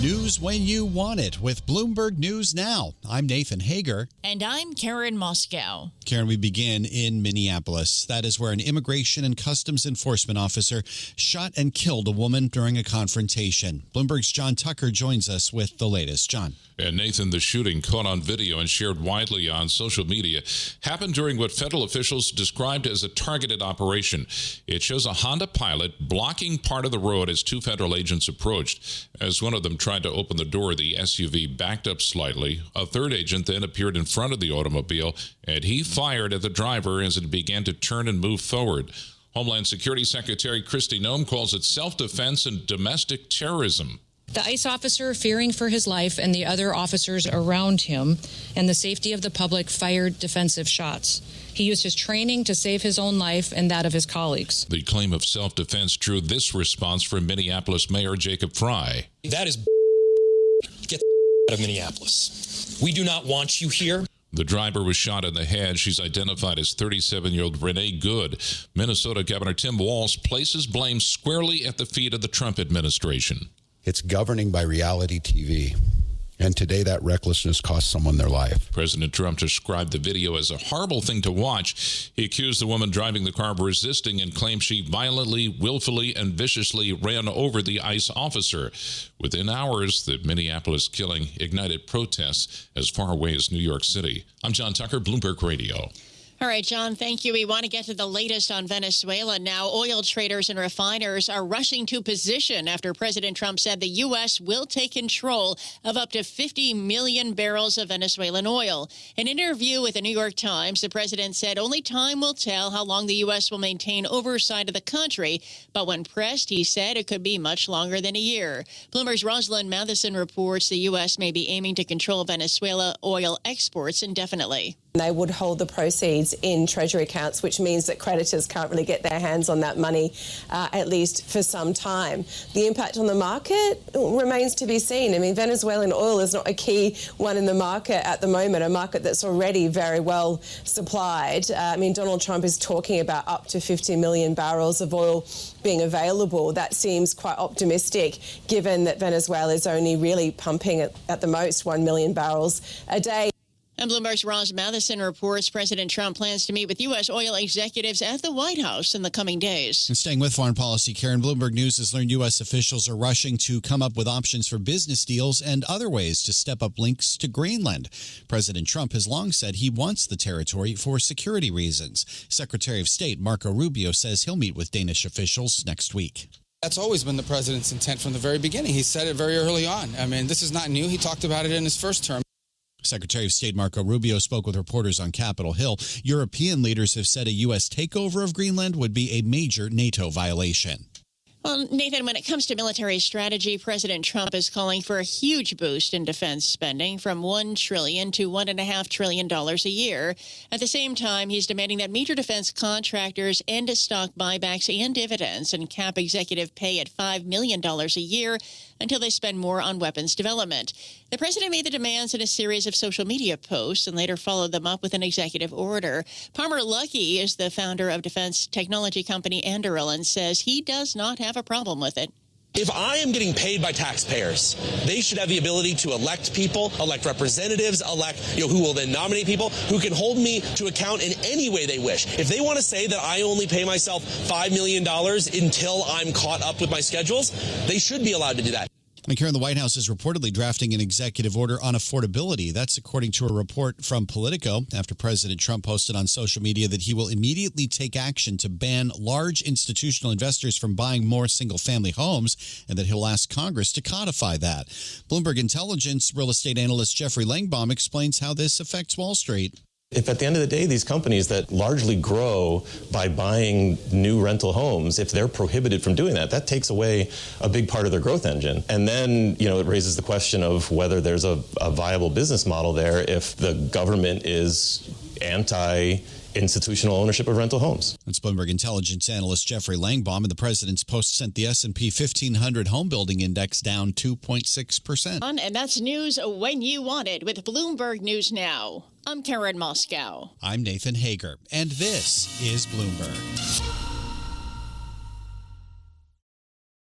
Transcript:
News when you want it with Bloomberg News Now. I'm Nathan Hager. And I'm Karen Moscow. Karen, we begin in Minneapolis. That is where an immigration and customs enforcement officer shot and killed a woman during a confrontation. Bloomberg's John Tucker joins us with the latest. John. And Nathan, the shooting caught on video and shared widely on social media happened during what federal officials described as a targeted operation. It shows a Honda Pilot blocking part of the road as two federal agents approached. As one of them tried to open the door, the SUV backed up slightly. A third agent then appeared in front of the automobile, and he fired at the driver as it began to turn and move forward. Homeland Security Secretary Kristi Noem calls it self-defense and domestic terrorism. The ICE officer, fearing for his life, and the other officers around him and the safety of the public fired defensive shots. He used his training to save his own life and that of his colleagues. The claim of self-defense drew this response from Minneapolis Mayor Jacob Fry. That is get out of Minneapolis. We do not want you here. The driver was shot in the head. She's identified as 37-year-old Renee Good. Minnesota Governor Tim Walz places blame squarely at the feet of the Trump administration. It's governing by reality TV. And today that recklessness cost someone their life. President Trump described the video as a horrible thing to watch. He accused the woman driving the car of resisting and claimed she violently, willfully, and viciously ran over the ICE officer. Within hours, the Minneapolis killing ignited protests as far away as New York City. I'm John Tucker, Bloomberg Radio. All right, John, thank you. We want to get to the latest on Venezuela now. Oil traders and refiners are rushing to position after President Trump said the U.S. will take control of up to 50 million barrels of Venezuelan oil. In an interview with the New York Times, the president said only time will tell how long the U.S. will maintain oversight of the country. But when pressed, he said it could be much longer than a year. Bloomberg's Rosalind Matheson reports the U.S. may be aiming to control Venezuela oil exports indefinitely. They would hold the proceeds in Treasury accounts, which means that creditors can't really get their hands on that money, at least for some time. The impact on the market remains to be seen. I mean, Venezuelan oil is not a key one in the market at the moment, a market that's already very well supplied. Donald Trump is talking about up to 50 million barrels of oil being available. That seems quite optimistic, given that Venezuela is only really pumping at the most 1 million barrels a day. And Bloomberg's Roz Matheson reports President Trump plans to meet with U.S. oil executives at the White House in the coming days. And staying with foreign policy, Karen, Bloomberg News has learned U.S. officials are rushing to come up with options for business deals and other ways to step up links to Greenland. President Trump has long said he wants the territory for security reasons. Secretary of State Marco Rubio says he'll meet with Danish officials next week. That's always been the president's intent from the very beginning. He said it very early on. I mean, this is not new. He talked about it in his first term. Secretary of State Marco Rubio spoke with reporters on Capitol Hill. European leaders have said a U.S. takeover of Greenland would be a major NATO violation. Well, Nathan, when it comes to military strategy, President Trump is calling for a huge boost in defense spending from $1 trillion to $1.5 trillion a year. At the same time, he's demanding that major defense contractors end stock buybacks and dividends and cap executive pay at $5 million a year until they spend more on weapons development. The president made the demands in a series of social media posts and later followed them up with an executive order. Palmer Luckey is the founder of defense technology company Anduril and says he does not have a problem with it. If I am getting paid by taxpayers, they should have the ability to elect people, elect representatives, who will then nominate people who can hold me to account in any way they wish. If they want to say that I only pay myself $5 million until I'm caught up with my schedules, they should be allowed to do that. And Karen, the White House is reportedly drafting an executive order on affordability. That's according to a report from Politico after President Trump posted on social media that he will immediately take action to ban large institutional investors from buying more single-family homes and that he'll ask Congress to codify that. Bloomberg Intelligence real estate analyst Jeffrey Langbaum explains how this affects Wall Street. If at the end of the day, these companies that largely grow by buying new rental homes, if they're prohibited from doing that, that takes away a big part of their growth engine. And then, it raises the question of whether there's a viable business model there if the government is anti-institutional ownership of rental homes. That's Bloomberg Intelligence analyst Jeffrey Langbaum, and the president's post sent the S&P 1500 home building index down 2.6%. And that's news when you want it with Bloomberg News Now. I'm Karen Moscow. I'm Nathan Hager, and this is Bloomberg.